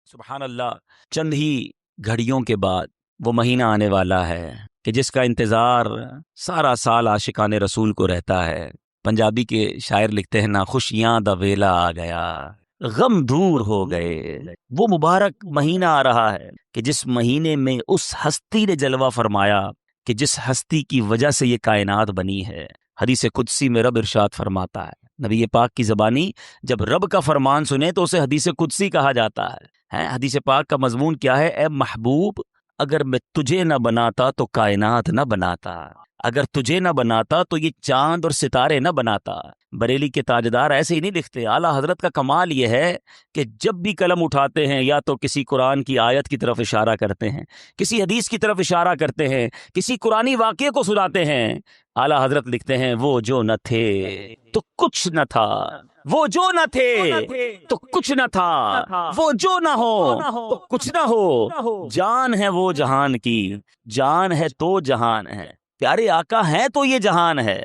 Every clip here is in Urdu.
سبحان اللہ. چند ہی گھڑیوں کے بعد وہ مہینہ آنے والا ہے کہ جس کا انتظار سارا سال عاشقان رسول کو رہتا ہے. پنجابی کے شاعر لکھتے ہیں نا، خوشیاں دا ویلا آ گیا، غم دور ہو گئے. وہ مبارک مہینہ آ رہا ہے کہ جس مہینے میں اس ہستی نے جلوہ فرمایا کہ جس ہستی کی وجہ سے یہ کائنات بنی ہے. حدیث قدسی میں رب ارشاد فرماتا ہے، نبی پاک کی زبانی جب رب کا فرمان سنے تو اسے حدیث قدسی کہا جاتا ہے. حدیث پاک کا مضمون کیا ہے؟ اے محبوب، اگر میں تجھے نہ بناتا تو کائنات نہ بناتا، اگر تجھے نہ بناتا تو یہ چاند اور ستارے نہ بناتا. بریلی کے تاجدار ایسے ہی نہیں لکھتے. اعلیٰ حضرت کا کمال یہ ہے کہ جب بھی قلم اٹھاتے ہیں یا تو کسی قرآن کی آیت کی طرف اشارہ کرتے ہیں، کسی حدیث کی طرف اشارہ کرتے ہیں، کسی قرآنی واقعے کو سناتے ہیں. اعلیٰ حضرت لکھتے ہیں وہ جو نہ تھے تو کچھ نہ تھا، وہ جو نہ تھے تو کچھ نہ تھا، وہ جو نہ ہو تو کچھ نہ ہو. جان ہے وہ جہان کی، جان ہے تو جہان ہے. پیارے آقا ہیں تو یہ جہان ہے.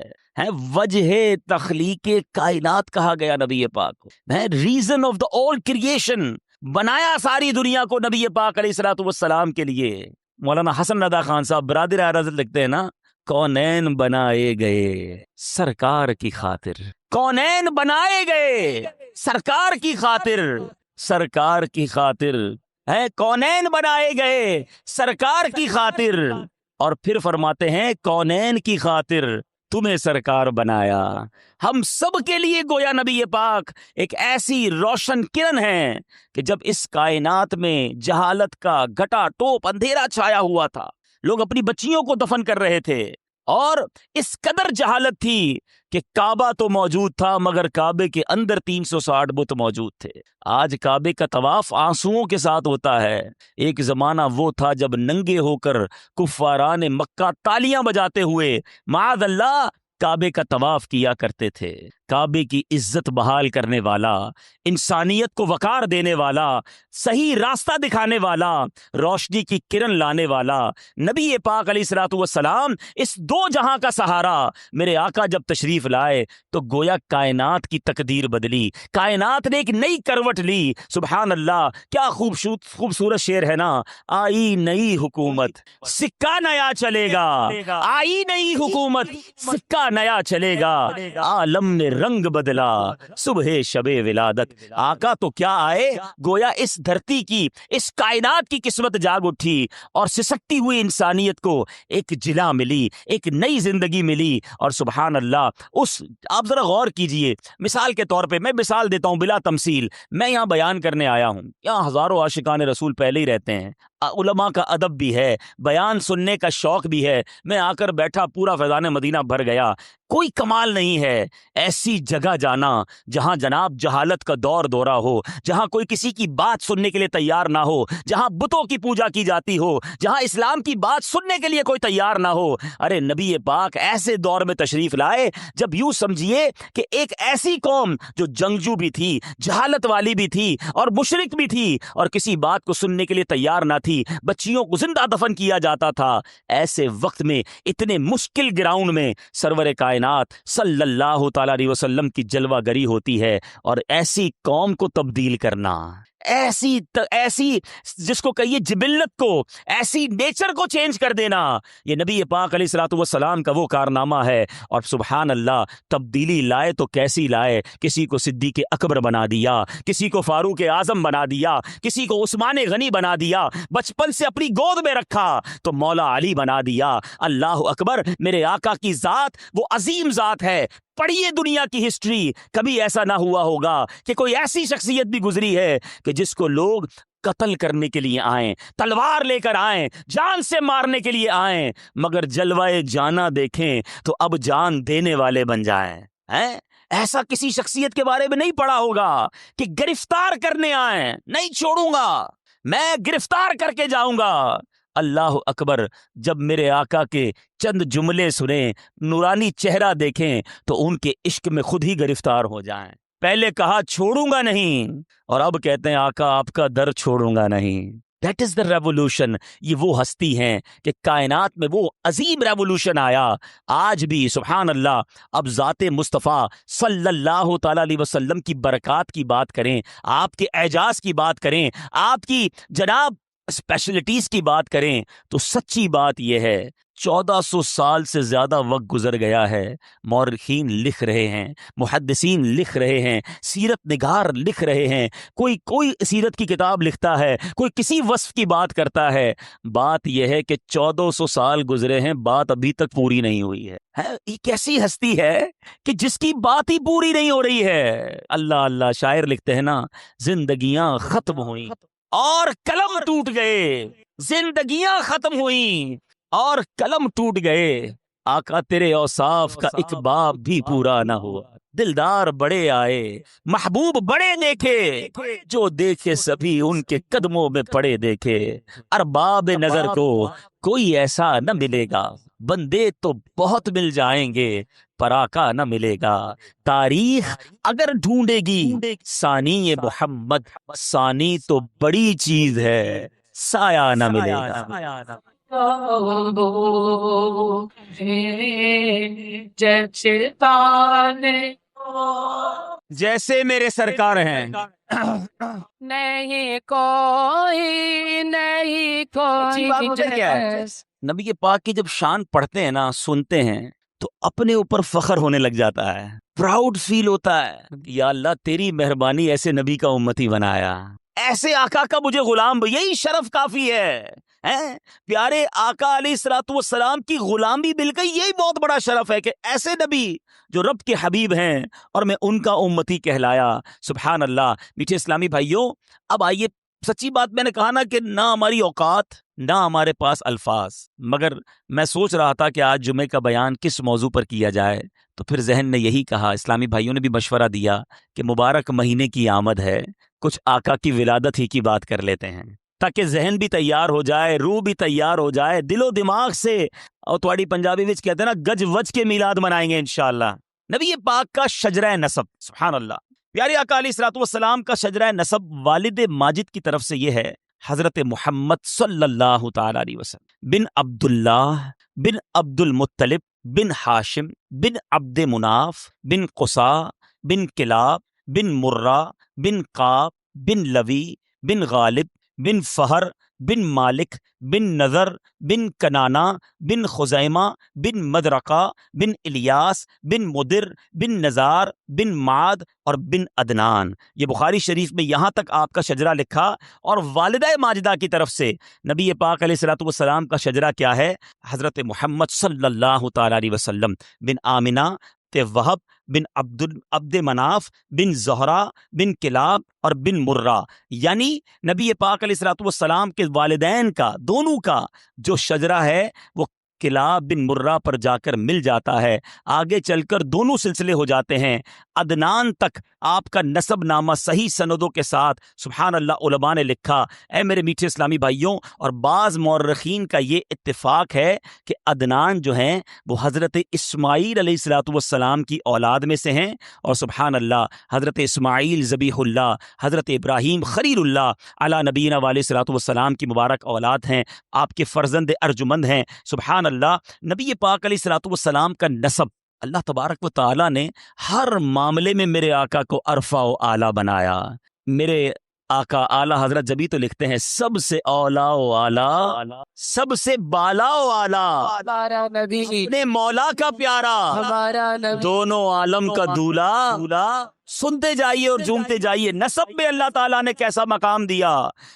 وجہ تخلیق کائنات کہا گیا نبی پاک کو. Reason of the all creation, بنایا ساری دنیا کو نبی پاک علیہ الصلوۃ والسلام کے لیے. مولانا حسن رضا خان صاحب برادر اعلی حضرت لکھتے ہیں نا، کونین بنائے گئے سرکار کی خاطر، کونین بنائے گئے سرکار کی خاطر، سرکار کی خاطر ہے. کونین بنائے گئے سرکار کی خاطر، اور پھر فرماتے ہیں کونین کی خاطر تمہیں سرکار بنایا. ہم سب کے لیے گویا نبی پاک ایک ایسی روشن کرن ہے کہ جب اس کائنات میں جہالت کا گھٹا ٹوپ اندھیرا چھایا ہوا تھا، لوگ اپنی بچیوں کو دفن کر رہے تھے، اور اس قدر جہالت تھی کہ کعبہ تو موجود تھا مگر کعبے کے اندر 360 بت موجود تھے. آج کعبے کا طواف آنسوؤں کے ساتھ ہوتا ہے. ایک زمانہ وہ تھا جب ننگے ہو کر کفاران مکہ تالیاں بجاتے ہوئے معاذ اللہ کعبے کا طواف کیا کرتے تھے. کعبے کی عزت بحال کرنے والا، انسانیت کو وقار دینے والا، صحیح راستہ دکھانے والا، روشنی کی کرن لانے والا نبی پاک علیہ الصلوۃ والسلام، اس دو جہاں کا سہارا میرے آقا جب تشریف لائے تو گویا کائنات کی تقدیر بدلی، کائنات نے ایک نئی کروٹ لی. سبحان اللہ، کیا خوبصورت شعر ہے نا. آئی نئی حکومت سکہ نیا چلے گا، آئی نئی حکومت سکہ نیا چلے گا، عالم نے رنگ بدلا صبح شب ولادت. آقا تو کیا آئے، گویا اس دھرتی کی، اس کائنات کی قسمت جاگ اٹھی اور سسکتی ہوئی انسانیت کو ایک جلا ملی، ایک نئی زندگی ملی. اور سبحان اللہ، اس آپ ذرا غور کیجئے. مثال کے طور پہ میں مثال دیتا ہوں بلا تمثیل. میں یہاں بیان کرنے آیا ہوں، یہاں ہزاروں عاشقان رسول پہلے ہی رہتے ہیں، علماء کا ادب بھی ہے، بیان سننے کا شوق بھی ہے. میں آ کر بیٹھا، پورا فیضان مدینہ بھر گیا. کوئی کمال نہیں ہے ایسی جگہ جانا جہاں جناب جہالت کا دور دورہ ہو، جہاں کوئی کسی کی بات سننے کے لیے تیار نہ ہو، جہاں بتوں کی پوجا کی جاتی ہو، جہاں اسلام کی بات سننے کے لیے کوئی تیار نہ ہو. ارے نبی پاک ایسے دور میں تشریف لائے جب یوں سمجھیے کہ ایک ایسی قوم جو جنگجو بھی تھی، جہالت والی بھی تھی اور مشرک بھی تھی، اور کسی بات کو سننے کے لیے تیار نہ تھی، بچیوں کو زندہ دفن کیا جاتا تھا. ایسے وقت میں، اتنے مشکل گراؤنڈ میں سرور کائنات صلی اللہ تعالی علیہ وسلم کی جلوہ گری ہوتی ہے. اور ایسی قوم کو تبدیل کرنا، ایسی جس کو کہیے جبلت کو، ایسی نیچر کو چینج کر دینا، یہ نبی پاک علیہ الصلوۃ والسلام کا وہ کارنامہ ہے. اور سبحان اللہ، تبدیلی لائے تو کیسی لائے. کسی کو صدیق اکبر بنا دیا، کسی کو فاروق اعظم بنا دیا، کسی کو عثمان غنی بنا دیا، بچپن سے اپنی گود میں رکھا تو مولا علی بنا دیا. اللہ اکبر، میرے آقا کی ذات وہ عظیم ذات ہے. پڑھیے دنیا کی ہسٹری، کبھی ایسا نہ ہوا ہوگا کہ کوئی ایسی شخصیت بھی گزری ہے کہ جس کو لوگ قتل کرنے کے لیے آئیں، تلوار لے کر آئیں، جان سے مارنے کے لیے آئیں، مگر جلوائے جانا دیکھیں تو اب جان دینے والے بن جائیں. ایسا کسی شخصیت کے بارے میں نہیں پڑھا ہوگا کہ گرفتار کرنے آئیں، نہیں چھوڑوں گا، میں گرفتار کر کے جاؤں گا. اللہ اکبر، جب میرے آقا کے چند جملے سنیں، نورانی چہرہ دیکھیں تو ان کے عشق میں خود ہی گرفتار ہو جائیں. پہلے کہا چھوڑوں گا نہیں، اور اب کہتے ہیں آقا آپ کا در چھوڑوں گا نہیں. That is the revolution. یہ وہ ہستی ہیں کہ کائنات میں وہ عظیم ریولوشن آیا. آج بھی سبحان اللہ اب ذات مصطفیٰ صلی اللہ تعالیٰ علیہ وسلم کی برکات کی بات کریں، آپ کے اعجاز کی بات کریں، آپ کی جناب اسپیشلٹیز کی بات کریں، تو سچی بات یہ ہے 1400 سال سے زیادہ وقت گزر گیا ہے. مورخین لکھ رہے ہیں، محدثین لکھ رہے ہیں، سیرت نگار لکھ رہے ہیں، کوئی سیرت کی کتاب لکھتا ہے، کوئی کسی وصف کی بات کرتا ہے. بات یہ ہے کہ 1400 سال گزرے ہیں، بات ابھی تک پوری نہیں ہوئی ہے. یہ کیسی ہستی ہے کہ جس کی بات ہی پوری نہیں ہو رہی ہے. اللہ اللہ، شاعر لکھتے ہیں نا، زندگیاں ختم ہوئیں اور قلم ٹوٹ گئے، زندگیاں ختم ہوئیں اور قلم ٹوٹ گئے. آقا تیرے اوصاف کا ایک باب بھی پورا نہ ہوا. دلدار بڑے آئے، محبوب بڑے دیکھے، جو دیکھے سبھی ان کے قدموں میں پڑے دیکھے. ارباب نظر کو کوئی ایسا نہ ملے گا، بندے تو بہت مل جائیں گے، پر آقا نہ ملے گا. تاریخ اگر ڈھونڈے گی ثانی محمد، ثانی تو بڑی چیز ہے، سایہ نہ ملے گا. جیسے میرے سرکار ہیں نہیں کوئی نبی پاک کی جب شان پڑھتے ہیں نا، سنتے ہیں، تو اپنے اوپر فخر ہونے لگ جاتا ہے، پراؤڈ فیل ہوتا ہے. یا اللہ تیری مہربانی ایسے نبی کا امتی بنایا، ایسے آقا کا مجھے غلام، یہی شرف کافی ہے. پیارے آقا علیہ الصلوۃ والسلام کی غلامی مل گئی، یہی بہت بڑا شرف ہے کہ ایسے نبی جو رب کے حبیب ہیں اور میں ان کا امتی کہلایا. سبحان اللہ. میٹھے اسلامی بھائیوں، اب آئیے، سچی بات میں نے کہا نا کہ نہ ہماری اوقات نہ ہمارے پاس الفاظ، مگر میں سوچ رہا تھا کہ آج جمعے کا بیان کس موضوع پر کیا جائے، تو پھر ذہن نے یہی کہا، اسلامی بھائیوں نے بھی مشورہ دیا کہ مبارک مہینے کی آمد ہے، کچھ آقا کی ولادت ہی کی بات کر لیتے ہیں، تاکہ ذہن بھی تیار ہو جائے، روح بھی تیار ہو جائے، دل و دماغ سے. اور تھوڑی پنجابی وچ کہتے ہیں نا، گج وج کے میلاد منائیں گے انشاءاللہ. نبی پاک کا شجرہ نسب، سبحان اللہ. پیارے آقا علیہ الصلوۃ والسلام کا شجرہ نسب والد ماجد کی طرف سے یہ ہے، حضرت محمد صلی اللہ تعالی علیہ وسلم بن عبداللہ بن عبد المطلب بن ہاشم بن عبد مناف بن قصا بن کلاب بن مرہ بن قاب بن لوی بن غالب بن فہر بن مالک بن نذر بن کنانا بن خزیمہ بن مدرقہ بن الیاس بن مدر بن نزار بن معد اور بن عدنان. یہ بخاری شریف میں یہاں تک آپ کا شجرہ لکھا. اور والدہ ماجدہ کی طرف سے نبی پاک علیہ الصلوۃ والسلام کا شجرہ کیا ہے؟ حضرت محمد صلی اللہ تعالی علیہ وسلم بن آمنہ وہب بن عبد مناف بن زہرا بن کلاب اور بن مرہ. یعنی نبی پاک علیہ الصلوۃ والسلام کے والدین کا، دونوں کا جو شجرہ ہے وہ کلاب بن مرہ پر جا کر مل جاتا ہے. آگے چل کر دونوں سلسلے ہو جاتے ہیں، عدنان تک آپ کا نسب نامہ صحیح سندوں کے ساتھ سبحان اللہ علماء نے لکھا. اے میرے میٹھے اسلامی بھائیوں، اور بعض مورخین کا یہ اتفاق ہے کہ عدنان جو ہیں وہ حضرت اسماعیل علیہ الصلوۃ والسلام کی اولاد میں سے ہیں. اور سبحان اللہ، حضرت اسماعیل ذبیح اللہ، حضرت ابراہیم خلیل اللہ علی نبینا علیہ الصلوۃ والسلام کی مبارک اولاد ہیں، آپ کے فرزند ارجمند ہیں. سبحان اللہ. نبی پاک علیہ الصلوۃ والسلام کا نسب اللہ تبارک و تعالیٰ نے ہر معاملے میں میرے آقا کو عرفہ و اعلیٰ بنایا. میرے آقا اعلیٰ حضرت جبھی تو لکھتے ہیں سب سے اولا و اعلیٰ، سب سے بالا و اعلیٰ، ہمارا نبی، اپنے مولا کا پیارا، ہمارا نبی، دونوں عالم کا دولہا. سنتے جائیے اور جھومتے جائیے. نسب میں اللہ تعالیٰ نے کیسا مقام دیا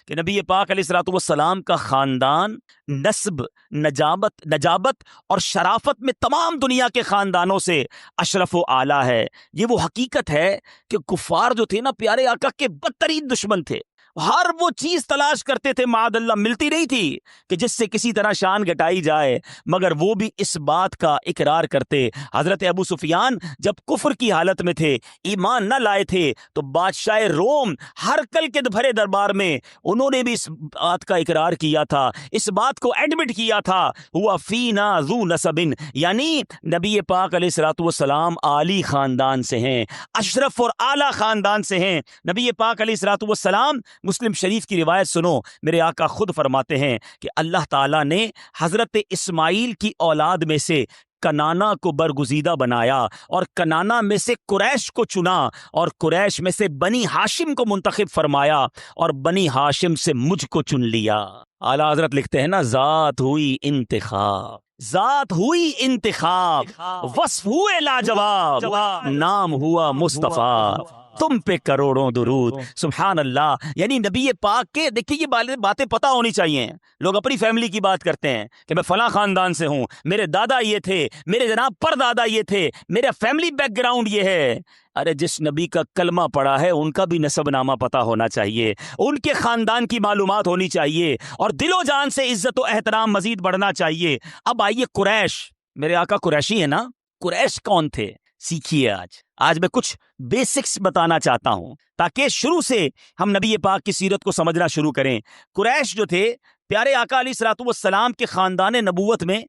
کہ نبی پاک علیہ الصلوۃ والسلام کا خاندان نسب، نجابت اور شرافت میں تمام دنیا کے خاندانوں سے اشرف و اعلیٰ ہے. یہ وہ حقیقت ہے کہ کفار جو تھے نا پیارے آقا کے بدترین دشمن تھے. ہر وہ چیز تلاش کرتے تھے، معاذ اللہ ملتی نہیں تھی کہ جس سے کسی طرح شان گٹائی جائے، مگر وہ بھی اس بات کا اقرار کرتے. حضرت ابو سفیان جب کفر کی حالت میں تھے، ایمان نہ لائے تھے، تو بادشاہ روم ہرقل کے بھرے دربار میں انہوں نے بھی اس بات کا اقرار کیا تھا، اس بات کو ایڈمٹ کیا تھا، ہوا فینا ذو نسب، یعنی نبی پاک علیہ الصلوۃ والسلام عالی خاندان سے ہیں، اشرف اور اعلیٰ خاندان سے ہیں. نبی پاک علیہ الصلوۃ والسلام مسلم شریف کی روایت سنو، میرے آقا خود فرماتے ہیں کہ اللہ تعالیٰ نے حضرت اسماعیل کی اولاد میں سے کنانا کو برگزیدہ بنایا اور کنانا میں سے قریش کو چنا اور قریش میں سے بنی ہاشم کو منتخب فرمایا اور بنی ہاشم سے مجھ کو چن لیا۔ اعلیٰ حضرت لکھتے ہیں نا، ذات ہوئی انتخاب، ذات ہوئی انتخاب، وصف ہوئے لاجواب، نام ہوا مصطفیٰ، تم پہ کروڑوں درود۔ سبحان اللہ۔ یعنی نبی پاک کے، دیکھیے یہ باتیں پتہ ہونی چاہیے۔ لوگ اپنی فیملی کی بات کرتے ہیں کہ میں فلاں خاندان سے ہوں، میرے دادا یہ تھے، میرے جناب پر دادا یہ تھے، میرا فیملی بیک گراؤنڈ یہ ہے۔ ارے جس نبی کا کلمہ پڑا ہے ان کا بھی نسب نامہ پتہ ہونا چاہیے، ان کے خاندان کی معلومات ہونی چاہیے، اور دل و جان سے عزت و احترام مزید بڑھنا چاہیے۔ اب آئیے قریش، میرے آقا قریشی ہے نا، قریش کون تھے سیکھیے۔ آج میں کچھ بیسکس بتانا چاہتا ہوں تاکہ شروع سے ہم نبی پاک کی سیرت کو سمجھنا شروع کریں۔ قریش جو تھے، پیارے آقا علیہ الصلوۃ والسلام کے خاندان نبوت میں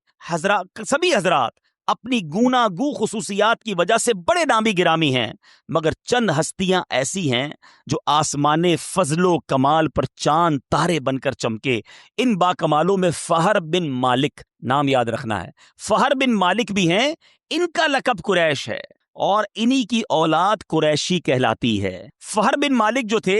سبھی حضرات اپنی گوناگو خصوصیات کی وجہ سے بڑے نامی گرامی ہیں، مگر چند ہستیاں ایسی ہیں جو آسمان فضل و کمال پر چاند تارے بن کر چمکے۔ ان باکمالوں میں فہر بن مالک، نام یاد رکھنا ہے، فہر بن مالک بھی ہیں، ان کا لقب قریش ہے اور انہی کی اولاد قریشی کہلاتی ہے۔ فہر بن مالک جو تھے،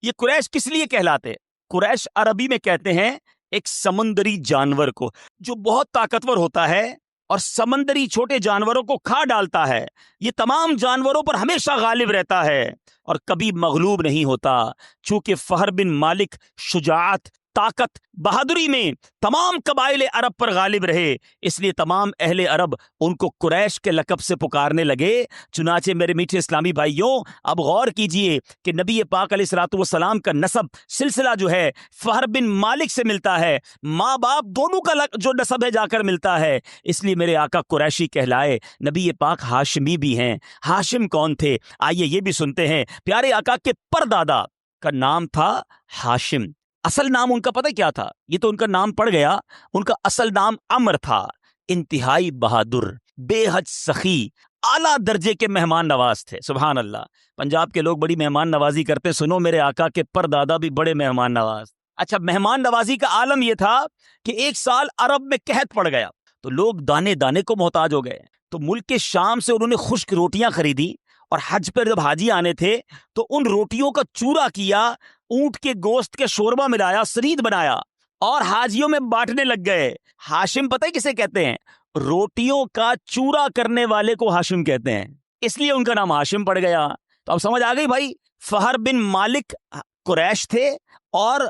یہ قریش کس لیے کہلاتے؟ قریش عربی میں کہتے ہیں ایک سمندری جانور کو جو بہت طاقتور ہوتا ہے اور سمندری چھوٹے جانوروں کو کھا ڈالتا ہے۔ یہ تمام جانوروں پر ہمیشہ غالب رہتا ہے اور کبھی مغلوب نہیں ہوتا۔ چونکہ فہر بن مالک شجاعت، طاقت، بہادری میں تمام قبائل عرب پر غالب رہے، اس لیے تمام اہل عرب ان کو قریش کے لقب سے پکارنے لگے۔ چنانچہ میرے میٹھے اسلامی بھائیوں، اب غور کیجئے کہ نبی پاک علیہ الصلوۃ والسلام کا نسب سلسلہ جو ہے فہر بن مالک سے ملتا ہے، ماں باپ دونوں کا جو نسب ہے جا کر ملتا ہے، اس لیے میرے آقا قریشی کہلائے۔ نبی پاک ہاشمی بھی ہیں۔ ہاشم کون تھے؟ آئیے یہ بھی سنتے ہیں۔ پیارے آقا کے پردادا کا نام تھا ہاشم۔ اصل نام ان کا پتہ کیا تھا؟ یہ تو ان کا نام پڑ گیا، ان کا اصل نام عمر تھا۔ انتہائی بہادر، بے حد سخی، اعلیٰ درجے کے مہمان نواز تھے۔ سبحان اللہ۔ پنجاب کے لوگ بڑی مہمان نوازی کرتے، سنو میرے آقا کے پردادا بھی بڑے مہمان نواز۔ اچھا، مہمان نوازی کا عالم یہ تھا کہ ایک سال عرب میں قحط پڑ گیا تو لوگ دانے دانے کو محتاج ہو گئے، تو ملک کے شام سے انہوں نے خشک روٹیاں خریدی اور حج پر جب حاجی آنے تھے تو ان روٹیوں کا چورا کیا، اونٹ کے گوشت کے شوربہ ملایا، سرید بنایا اور حاجیوں میں بانٹنے لگ گئے۔ ہاشم پتہ ہے کسے کہتے ہیں؟ روٹیوں کا چورا کرنے والے کو ہاشم کہتے ہیں، اس لیے ان کا نام ہاشم پڑ گیا۔ تو اب سمجھ آ گئی بھائی، فہر بن مالک قریش تھے اور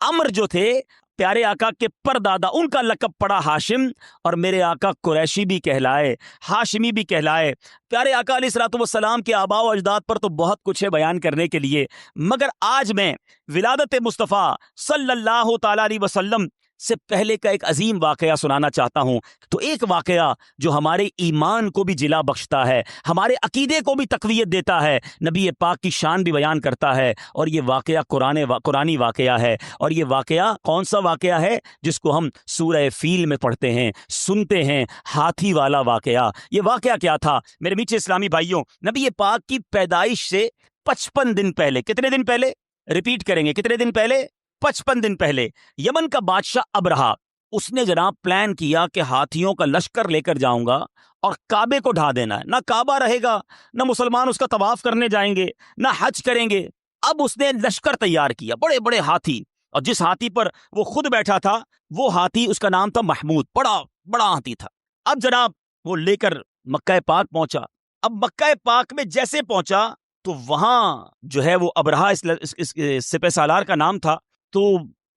عمر جو تھے پیارے آقا کے پردادا، ان کا لقب پڑا ہاشم، اور میرے آقا قریشی بھی کہلائے، ہاشمی بھی کہلائے۔ پیارے آقا علیہ الصلوۃ والسلام کے آباء و اجداد پر تو بہت کچھ ہے بیان کرنے کے لیے، مگر آج میں ولادت مصطفیٰ صلی اللہ تعالی علیہ وسلم سے پہلے کا ایک عظیم واقعہ سنانا چاہتا ہوں۔ تو ایک واقعہ جو ہمارے ایمان کو بھی جلا بخشتا ہے، ہمارے عقیدے کو بھی تقویت دیتا ہے، نبی پاک کی شان بھی بیان کرتا ہے، اور یہ واقعہ قرآنی واقعہ ہے۔ اور یہ واقعہ کون سا واقعہ ہے؟ جس کو ہم سورہ فیل میں پڑھتے ہیں، سنتے ہیں، ہاتھی والا واقعہ۔ یہ واقعہ کیا تھا میرے میٹھے اسلامی بھائیوں؟ نبی پاک کی پیدائش سے 55 دن پہلے، کتنے دن پہلے؟ ریپیٹ کریں گے، کتنے دن پہلے؟ 55 دن پہلے یمن کا بادشاہ ابرہا، اس نے جناب پلان کیا کہ ہاتھیوں کا لشکر لے کر جاؤں گا اور کعبے کو ڈھا دینا ہے۔ نہ کعبہ رہے گا، نہ مسلمان اس کا طواف کرنے جائیں گے، نہ حج کریں گے۔ اب اس نے لشکر تیار کیا، بڑے بڑے ہاتھی، اور جس ہاتھی پر وہ خود بیٹھا تھا وہ ہاتھی، اس کا نام تھا محمود، بڑا بڑا ہاتھی تھا۔ اب جناب وہ لے کر مکہ پاک پہنچا۔ اب مکہ پاک میں جیسے پہنچا تو وہاں جو ہے وہ ابرہا، اس سپہ سالار کا نام تھا، تو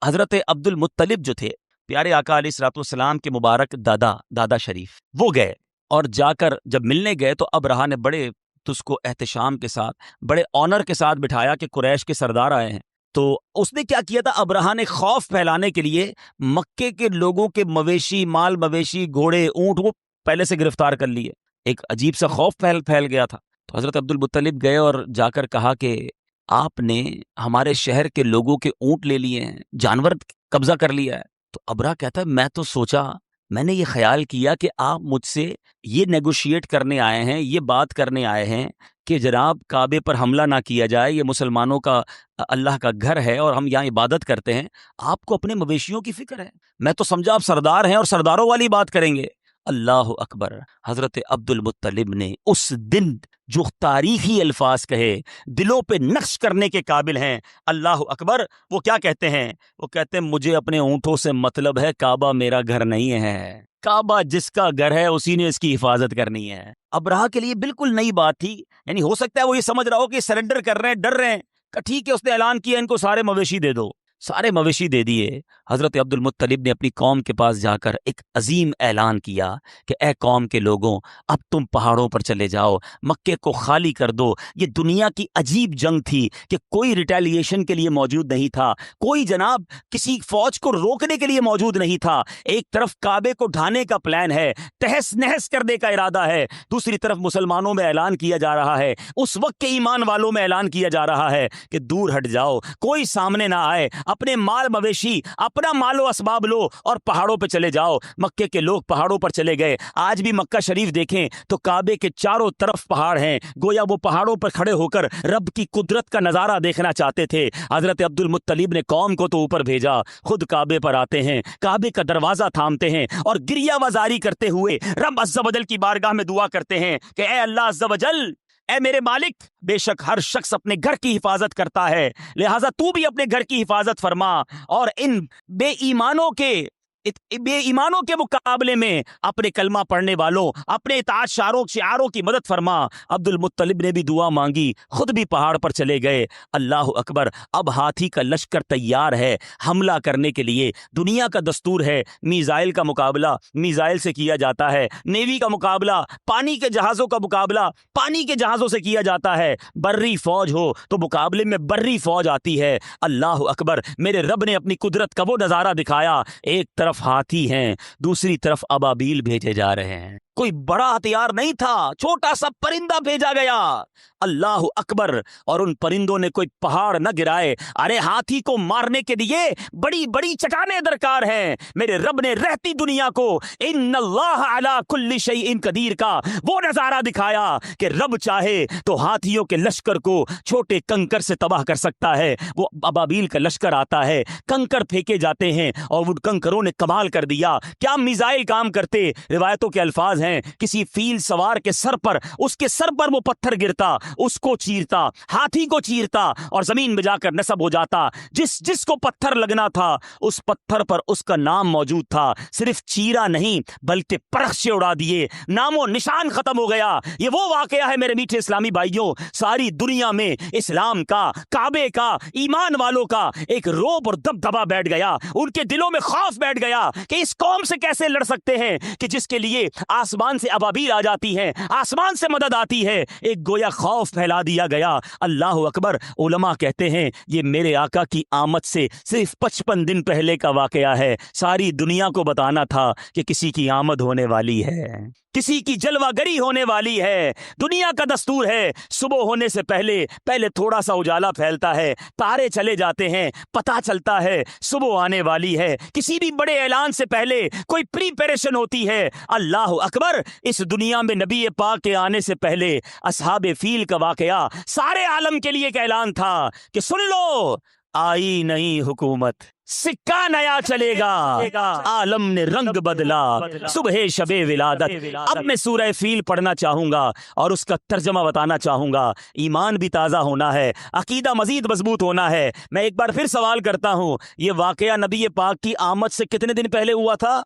حضرت عبد المطلب جو تھے پیارے آقا علیہ الصلوۃ والسلام کے مبارک دادا شریف، وہ گئے اور جا کر جب ملنے گئے تو ابرہا نے بڑے اس کو احتشام کے ساتھ، بڑے آنر کے ساتھ بٹھایا کہ قریش کے سردار آئے ہیں۔ تو اس نے کیا کیا تھا؟ ابرہا نے خوف پھیلانے کے لیے مکے کے لوگوں کے مویشی، مال مویشی، گھوڑے، اونٹ وہ پہلے سے گرفتار کر لیے۔ ایک عجیب سا خوف پھیل گیا تھا۔ تو حضرت عبد المطلب گئے اور جا کر کہا کہ آپ نے ہمارے شہر کے لوگوں کے اونٹ لے لیے ہیں، جانور قبضہ کر لیا ہے۔ تو ابرہا کہتا ہے میں تو سوچا میں نے یہ خیال کیا کہ آپ مجھ سے یہ نیگوشیٹ کرنے آئے ہیں، یہ بات کرنے آئے ہیں کہ جناب کعبے پر حملہ نہ کیا جائے، یہ مسلمانوں کا اللہ کا گھر ہے اور ہم یہاں عبادت کرتے ہیں، آپ کو اپنے مویشیوں کی فکر ہے۔ میں تو سمجھا آپ سردار ہیں اور سرداروں والی بات کریں گے۔ اللہ اکبر۔ حضرت عبد المطلب نے اس دن جو تاریخی الفاظ کہے، دلوں پہ نقش کرنے کے قابل ہیں، اللہ اکبر، وہ کیا کہتے ہیں؟ وہ کہتے ہیں مجھے اپنے اونٹوں سے مطلب ہے، کعبہ میرا گھر نہیں ہے، کعبہ جس کا گھر ہے اسی نے اس کی حفاظت کرنی ہے۔ ابراہ کے لیے بالکل نئی بات تھی، یعنی ہو سکتا ہے وہ یہ سمجھ رہا ہو کہ سرنڈر کر رہے ہیں، ڈر رہے ہیں، کہ ٹھیک ہے اس نے اعلان کیا ان کو سارے مویشی دے دو، سارے مویشی دے دیے۔ حضرت عبد المطلب نے اپنی قوم کے پاس جا کر ایک عظیم اعلان کیا کہ اے قوم کے لوگوں، اب تم پہاڑوں پر چلے جاؤ، مکے کو خالی کر دو۔ یہ دنیا کی عجیب جنگ تھی کہ کوئی ریٹیلیشن کے لیے موجود نہیں تھا، کوئی جناب کسی فوج کو روکنے کے لیے موجود نہیں تھا۔ ایک طرف کعبے کو ڈھانے کا پلان ہے، تہس نہس کرنے کا ارادہ ہے، دوسری طرف مسلمانوں میں اعلان کیا جا رہا ہے، اس وقت کے ایمان والوں میں اعلان کیا جا رہا ہے کہ دور ہٹ جاؤ، کوئی سامنے نہ آئے، اپنے مال مویشی، اپنا مال و اسباب لو اور پہاڑوں پہ چلے جاؤ۔ مکے کے لوگ پہاڑوں پر چلے گئے۔ آج بھی مکہ شریف دیکھیں تو کعبے کے چاروں طرف پہاڑ ہیں، گویا وہ پہاڑوں پر کھڑے ہو کر رب کی قدرت کا نظارہ دیکھنا چاہتے تھے۔ حضرت عبد المطلب نے قوم کو تو اوپر بھیجا، خود کعبے پر آتے ہیں، کعبے کا دروازہ تھامتے ہیں اور گریہ وزاری کرتے ہوئے رب عز و جل کی بارگاہ میں دعا کرتے ہیں کہ اے اللہ عز و جل، اے میرے مالک، بے شک ہر شخص اپنے گھر کی حفاظت کرتا ہے، لہٰذا تو بھی اپنے گھر کی حفاظت فرما اور ان بے ایمانوں کے مقابلے میں اپنے کلمہ پڑھنے والوں، اپنے اطاعت شعاروں کی مدد فرما۔ عبد المطلب نے بھی دعا مانگی، خود بھی پہاڑ پر چلے گئے۔ اللہ اکبر۔ اب ہاتھی کا لشکر تیار ہے حملہ کرنے کے لیے۔ دنیا کا دستور ہے میزائل کا مقابلہ میزائل سے کیا جاتا ہے، نیوی کا مقابلہ، پانی کے جہازوں کا مقابلہ پانی کے جہازوں سے کیا جاتا ہے، بری فوج ہو تو مقابلے میں بری فوج آتی ہے۔ اللہ اکبر۔ میرے رب نے اپنی قدرت کا وہ نظارہ دکھایا، ایک طرف ہاتھی ہیں، دوسری طرف ابابیل بھیجے جا رہے ہیں۔ کوئی بڑا ہتھیار نہیں تھا، چھوٹا سا پرندہ بھیجا گیا۔ اللہ اکبر۔ اور ان پرندوں نے کوئی پہاڑ نہ گرائے۔ ارے ہاتھی کو مارنے کے لیے بڑی بڑی چٹانیں درکار ہیں۔ میرے رب نے رہتی دنیا کو ان اللہ علی کل شیء قدیر کا وہ نظارہ دکھایا کہ رب چاہے تو ہاتھیوں کے لشکر کو چھوٹے کنکر سے تباہ کر سکتا ہے۔ وہ ابابیل کا لشکر آتا ہے، کنکر پھینکے جاتے ہیں اور وہ کنکروں نے کمال کر دیا۔ کیا میزائل کام کرتے؟ روایتوں کے الفاظ ہیں کسی فیل سوار کے سر پر، اس کے سر پر وہ پتھر گرتا، اس کو چیرتا، ہاتھی کو چیرتا اور زمین میں جا کر نصب ہو جاتا۔ جس کو پتھر لگنا تھا اس پتھر پر اس کا نام موجود تھا، صرف چیرا نہیں بلکہ پرخ سے اڑا دیے، نام و نشان ختم ہو گیا۔ یہ وہ واقعہ ہے میرے میٹھے اسلامی بھائیوں، ساری دنیا میں اسلام کا، کعبے کا، ایمان والوں کا ایک روب اور دبدبا بیٹھ گیا، ان کے دلوں میں خوف بیٹھ گیا کہ اس قوم سے کیسے لڑ سکتے ہیں کہ جس کے لیے آسمان سے ابابیل آ جاتی ہے، آسمان سے مدد آتی ہے۔ ایک گویا خوف پھیلا دیا گیا۔ اللہ اکبر۔ علماء کہتے ہیں یہ میرے آقا کی آمد سے صرف 55 دن پہلے کا واقعہ ہے۔ ساری دنیا کو بتانا تھا کہ کسی کی آمد ہونے والی ہے، کسی کی جلوہ گری ہونے والی ہے۔ دنیا کا دستور ہے صبح ہونے سے پہلے تھوڑا سا اجالا پھیلتا ہے، تارے چلے جاتے ہیں، پتہ چلتا ہے صبح آنے والی ہے۔ کسی بھی بڑے اعلان سے پہلے کوئی پریپریشن ہوتی ہے۔ اللہ اکبر۔ اس دنیا میں نبی پاک کے آنے سے پہلے اصحاب فیل کا واقعہ سارے عالم کے لیے ایک اعلان تھا کہ سن لو، آئی نئی حکومت، سکہ نیا چلے گا، عالم نے رنگ بدلا، صبح شب ولادت۔ اب میں سورہ فیل پڑھنا چاہوں گا اور اس کا ترجمہ بتانا چاہوں گا۔ ایمان بھی تازہ ہونا ہے، عقیدہ مزید مضبوط ہونا ہے۔ میں ایک بار پھر سوال کرتا ہوں، یہ واقعہ نبی پاک کی آمد سے کتنے دن پہلے ہوا تھا؟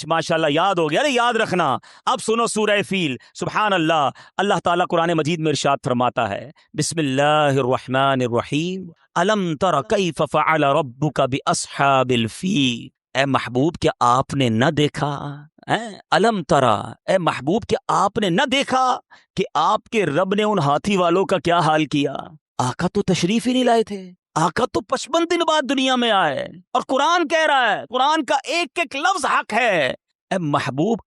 ماشاءاللہ یاد ہو گیا، یاد رکھنا۔ اب سنو سورہ فیل۔ سبحان اللہ۔ اللہ تعالیٰ قرآن مجید میں ارشاد فرماتا ہے، بسم اللہ الرحمن الرحیم، الم تر کیف فعل ربک باصحاب الفیل۔ اے محبوب کیا آپ نے نہ دیکھا، الم ترا، اے محبوب کیا آپ نے نہ دیکھا کہ آپ کے رب نے ان ہاتھی والوں کا کیا حال کیا؟ آقا تو تشریف ہی نہیں لائے تھے، آقا تو 55 دن بعد دنیا میں آئے، اور قرآن کہہ رہا ہے، قرآن کا ایک ایک لفظ حق ہے۔ اے محبوب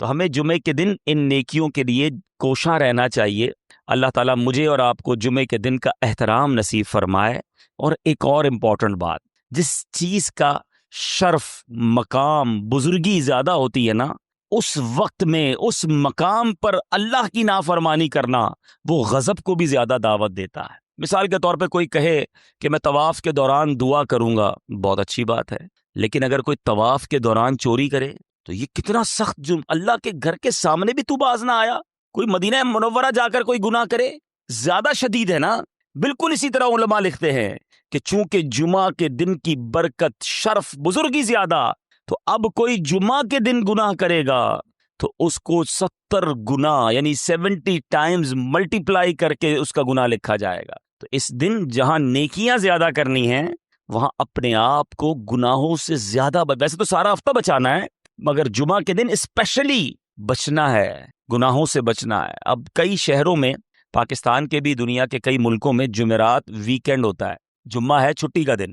تو ہمیں جمعے کے دن ان نیکیوں کے لیے کوشاں رہنا چاہیے۔ اللہ تعالیٰ مجھے اور آپ کو جمعے کے دن کا احترام نصیب فرمائے۔ اور ایک اور امپورٹنٹ بات، جس چیز کا شرف، مقام، بزرگی زیادہ ہوتی ہے نا، اس وقت میں اس مقام پر اللہ کی نافرمانی کرنا وہ غضب کو بھی زیادہ دعوت دیتا ہے۔ مثال کے طور پہ کوئی کہے کہ میں طواف کے دوران دعا کروں گا، بہت اچھی بات ہے، لیکن اگر کوئی طواف کے دوران چوری کرے تو یہ کتنا سخت جرم، اللہ کے گھر کے سامنے بھی تو باز نہ آیا، کوئی مدینہ منورہ جا کر کوئی گناہ کرے، زیادہ شدید ہے نا۔ بالکل اسی طرح علماء لکھتے ہیں کہ چونکہ جمعہ کے دن کی برکت، شرف، بزرگی زیادہ، تو اب کوئی جمعہ کے دن گناہ کرے گا تو اس کو 70 گنا یعنی 70 ٹائمز ملٹیپلائی کر کے اس کا گناہ لکھا جائے گا۔ تو اس دن جہاں نیکیاں زیادہ کرنی ہیں وہاں اپنے آپ کو گناہوں سے زیادہ ویسے تو سارا ہفتہ بچانا ہے، مگر جمعہ کے دن اسپیشلی بچنا ہے، گناہوں سے بچنا ہے۔ اب کئی شہروں میں، پاکستان کے بھی، دنیا کے کئی ملکوں میں جمعرات ویکینڈ ہوتا ہے، جمعہ ہے چھٹی کا دن۔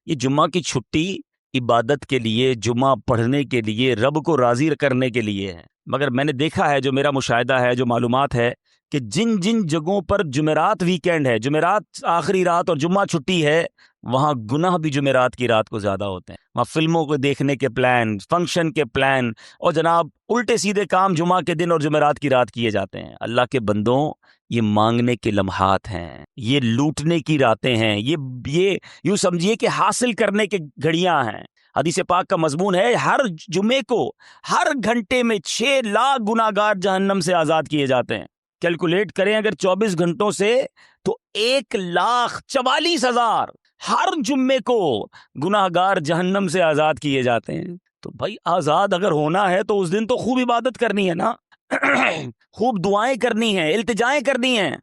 یہ جمعہ کی چھٹی عبادت کے لیے، جمعہ پڑھنے کے لیے، رب کو راضی کرنے کے لیے ہے، مگر میں نے دیکھا ہے، جو میرا مشاہدہ ہے، جو معلومات ہے، کہ جن جن جگہوں پر جمعرات ویکینڈ ہے، جمعرات آخری رات اور جمعہ چھٹی ہے، وہاں گناہ بھی جمعرات کی رات کو زیادہ ہوتے ہیں۔ وہاں فلموں کو دیکھنے کے پلان، فنکشن کے پلان، اور جناب الٹے سیدھے کام جمعہ کے دن اور جمعرات کی رات کیے جاتے ہیں۔ اللہ کے بندوں، یہ مانگنے کے لمحات ہیں، یہ لوٹنے کی راتیں ہیں، یہ یوں سمجھیے کہ حاصل کرنے کے گھڑیاں ہیں۔ حدیث پاک کا مضمون ہے، ہر جمعے کو ہر گھنٹے میں 6 لاکھ گناہگار جہنم سے آزاد کیے جاتے ہیں۔ کیلکولیٹ کریں اگر 24 گھنٹوں سے، تو 1,44,000 ہر جمعے کو گناہگار جہنم سے آزاد کیے جاتے ہیں۔ تو بھائی آزاد اگر ہونا ہے تو اس دن تو خوب عبادت کرنی ہے نا، خوب دعائیں کرنی ہیں، التجائیں کرنی ہیں۔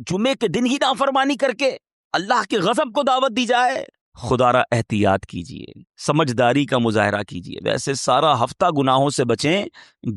جمعے کے دن ہی نافرمانی کر کے اللہ کے غضب کو دعوت دی جائے، خدا را احتیاط کیجئے، سمجھداری کا مظاہرہ کیجئے۔ ویسے سارا ہفتہ گناہوں سے بچیں،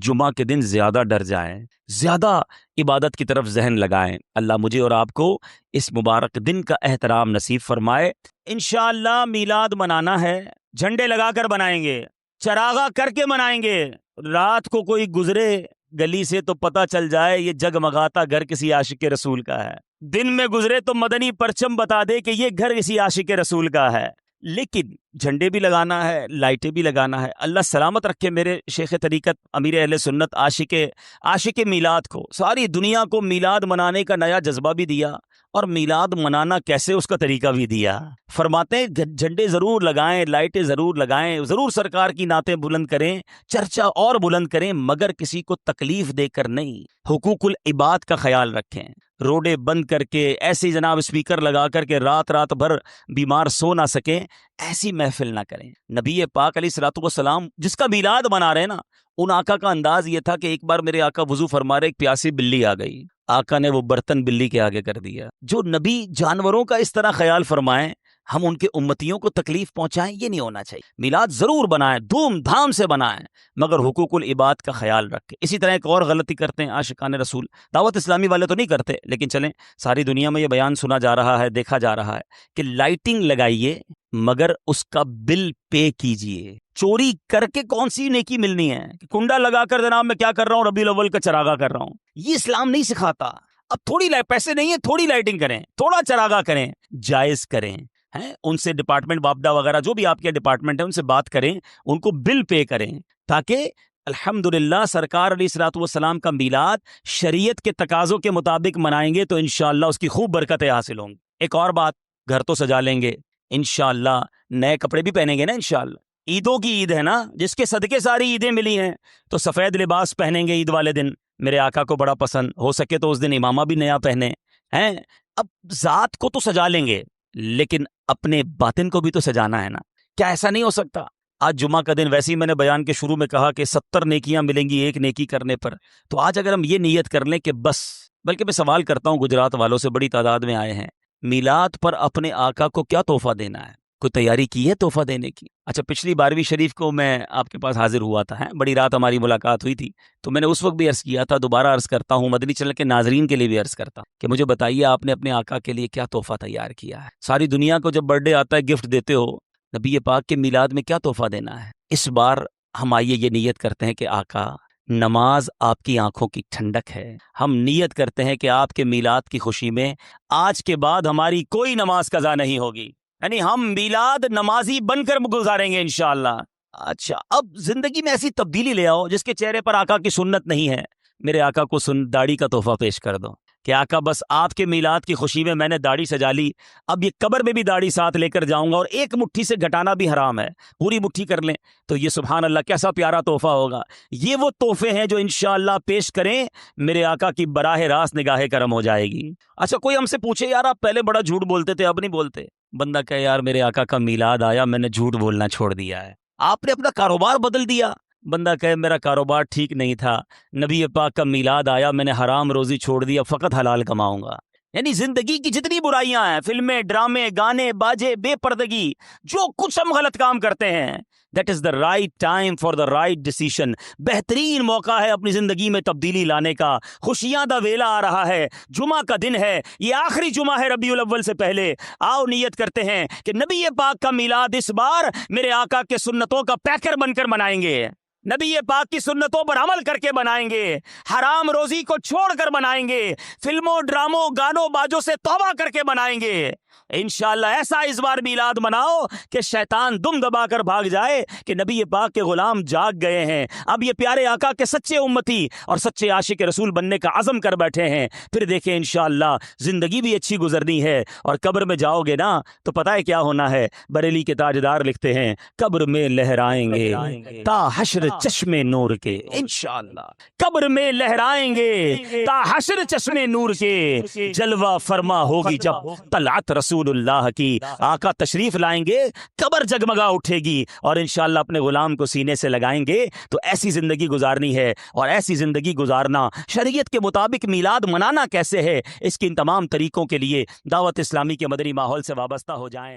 جمعہ کے دن زیادہ ڈر جائیں، زیادہ عبادت کی طرف ذہن لگائیں۔ اللہ مجھے اور آپ کو اس مبارک دن کا احترام نصیب فرمائے۔ انشاءاللہ میلاد منانا ہے، جھنڈے لگا کر منائیں گے، چراغاں کر کے منائیں گے۔ رات کو کوئی گزرے گلی سے تو پتہ چل جائے یہ جگمگاتا گھر کسی عاشق رسول کا ہے، دن میں گزرے تو مدنی پرچم بتا دے کہ یہ گھر کسی عاشق رسول کا ہے۔ لیکن جھنڈے بھی لگانا ہے، لائٹیں بھی لگانا ہے۔ اللہ سلامت رکھے میرے شیخ طریقت امیر اہل سنت عاشق میلاد کو، ساری دنیا کو میلاد منانے کا نیا جذبہ بھی دیا، اور میلاد منانا کیسے اس کا طریقہ بھی دیا۔ فرماتے ہیں جھنڈے ضرور لگائیں، لائٹیں ضرور لگائیں، ضرور سرکار کی نعتیں بلند کریں، چرچا اور بلند کریں، مگر کسی کو تکلیف دے کر نہیں۔ حقوق العباد کا خیال رکھیں، روڈے بند کر کے ایسی جناب اسپیکر لگا کر کے رات بھر بیمار سو نہ سکیں، ایسی محفل نہ کریں۔ نبی پاک علیہ الصلوۃ والسلام جس کا میلاد منا رہے ہیں نا، ان آقا کا انداز یہ تھا کہ ایک بار میرے آقا وضو فرما رہے، ایک پیاسی بلی آ گئی، آقا نے وہ برتن بلی کے آگے کر دیا۔ جو نبی جانوروں کا اس طرح خیال فرمائیں، ہم ان کے امتیوں کو تکلیف پہنچائیں، یہ نہیں ہونا چاہیے۔ میلاد ضرور بنائیں، دھوم دھام سے بنائیں، مگر حقوق العباد کا خیال رکھیں۔ اسی طرح ایک اور غلطی کرتے ہیں عاشقان رسول، دعوت اسلامی والے تو نہیں کرتے، لیکن چلیں ساری دنیا میں یہ بیان سنا جا رہا ہے، دیکھا جا رہا ہے کہ لائٹنگ لگائیے مگر اس کا بل پے کیجئے۔ چوری کر کے کون سی نیکی ملنی ہے؟ کنڈا لگا کر جناب میں کیا کر رہا ہوں، ربیع الاول کا چراغا کر رہا ہوں، یہ اسلام نہیں سکھاتا۔ اب تھوڑی پیسے نہیں ہیں، تھوڑی لائٹنگ کریں، تھوڑا چراغا کریں، جائز کریں، ان سے ڈپارٹمنٹ باپڈا وغیرہ جو بھی آپ کے ڈپارٹمنٹ ہے ان سے بات کریں، ان کو بل پے کریں، تاکہ الحمدللہ سرکار علیہ الصلوۃ والسلام کا میلاد شریعت کے تقاضوں کے مطابق منائیں گے تو انشاءاللہ اس کی خوب برکتیں حاصل ہوں گی۔ ایک اور بات، گھر تو سجا لیں گے انشاءاللہ، نئے کپڑے بھی پہنیں گے نا انشاءاللہ، عیدوں کی عید ہے نا، جس کے صدقے ساری عیدیں ملی ہیں، تو سفید لباس پہنیں گے عید والے دن، میرے آقا کو بڑا پسند، ہو سکے تو اس دن امامہ بھی نیا پہنے ہیں۔ اب ذات کو تو سجا لیں گے، لیکن اپنے باطن کو بھی تو سجانا ہے نا۔ کیا ایسا نہیں ہو سکتا؟ آج جمعہ کا دن، ویسے ہی میں نے بیان کے شروع میں کہا کہ 70 نیکیاں ملیں گی ایک نیکی کرنے پر، تو آج اگر ہم یہ نیت کر لیں کہ بس، بلکہ میں سوال کرتا ہوں گجرات والوں سے، بڑی تعداد میں آئے ہیں، میلاد پر اپنے آقا کو کیا تحفہ دینا ہے؟ کوئی تیاری کی ہے تحفہ دینے کی؟ اچھا، پچھلی 12ویں شریف کو میں آپ کے پاس حاضر ہوا تھا، بڑی رات ہماری ملاقات ہوئی تھی، تو میں نے اس وقت بھی عرض کیا تھا، دوبارہ عرض کرتا ہوں، مدنی چینل کے ناظرین کے لیے بھی عرض کرتا ہوں کہ مجھے بتائیے آپ نے اپنے آقا کے لیے کیا تحفہ تیار کیا ہے؟ ساری دنیا کو جب برتھ ڈے آتا ہے گفٹ دیتے ہو، نبی پاک کے میلاد میں کیا تحفہ دینا ہے؟ اس بار ہم آئیے یہ نیت کرتے ہیں کہ آقا نماز آپ کی آنکھوں کی ٹھنڈک ہے. ہم نیت کرتے ہیں کہ آپ کے میلاد کی خوشی میں آج کے بعد ہماری کوئی نماز قضا نہیں ہوگی، یعنی ہم میلاد نمازی بن کر گزاریں گے انشاءاللہ. اچھا، اب زندگی میں ایسی تبدیلی لے آؤ جس کے چہرے پر آقا کی سنت نہیں ہے. میرے آقا کو داڑھی کا تحفہ پیش کر دو کہ آقا بس آپ کے میلاد کی خوشی میں نے داڑھی سجا لی، اب یہ قبر میں بھی داڑھی ساتھ لے کر جاؤں گا، اور ایک مٹھی سے گھٹانا بھی حرام ہے، پوری مٹھی کر لیں تو یہ سبحان اللہ کیسا پیارا تحفہ ہوگا. یہ وہ تحفے ہیں جو انشاءاللہ پیش کریں میرے آقا کی براہ راست نگاہ کرم ہو جائے گی. اچھا، کوئی ہم سے پوچھے یار آپ پہلے بڑا جھوٹ بولتے تھے اب نہیں بولتے، بندہ کہے یار میرے آقا کا میلاد آیا میں نے جھوٹ بولنا چھوڑ دیا ہے. آپ نے اپنا کاروبار بدل دیا، بندہ کہے میرا کاروبار ٹھیک نہیں تھا، نبی پاک کا میلاد آیا میں نے حرام روزی چھوڑ دی، اب فقط حلال کماؤں گا. یعنی زندگی کی جتنی برائیاں ہیں، فلمیں، ڈرامے، گانے، باجے، بے پردگی، جو کچھ ہم غلط کام کرتے ہیں، that is the right time for the right decision. بہترین موقع ہے اپنی زندگی میں تبدیلی لانے کا. خوشیاں دا ویلا آ رہا ہے، جمعہ کا دن ہے، یہ آخری جمعہ ہے ربیع الاول سے پہلے. آؤ نیت کرتے ہیں کہ نبی پاک کا میلاد اس بار میرے آقا کے سنتوں کا پیکر بن کر منائیں گے، نبی پاک کی سنتوں پر عمل کر کے بنائیں گے، حرام روزی کو چھوڑ کر بنائیں گے، فلموں، ڈراموں، گانوں، باجوں سے توبہ کر کے بنائیں گے. انشاءاللہ ایسا اس بار میلاد مناؤ کہ شیطان دم دبا کر بھاگ جائے کہ نبی پاک کے غلام جاگ گئے ہیں، اب یہ پیارے آقا کے سچے امتی اور سچے عاشق رسول بننے کا عزم کر بیٹھے ہیں. پھر دیکھیں انشاءاللہ زندگی بھی اچھی گزرنی ہے، اور قبر میں جاؤ گے نا تو پتہ ہے کیا ہونا ہے. بریلی کے تاجدار لکھتے ہیں قبر میں لہرائیں گے تا حشر چشمے نور کے، انشاءاللہ قبر میں لہرائیں گے تا حشر چشمے نور کے، جلوہ فرما ہوگی جب طلعت رسول اللہ کی. آقا تشریف لائیں گے، قبر جگمگا اٹھے گی، اور انشاءاللہ اپنے غلام کو سینے سے لگائیں گے. تو ایسی زندگی گزارنی ہے، اور ایسی زندگی گزارنا شریعت کے مطابق میلاد منانا کیسے ہے، اس کی ان تمام طریقوں کے لیے دعوت اسلامی کے مدنی ماحول سے وابستہ ہو جائیں.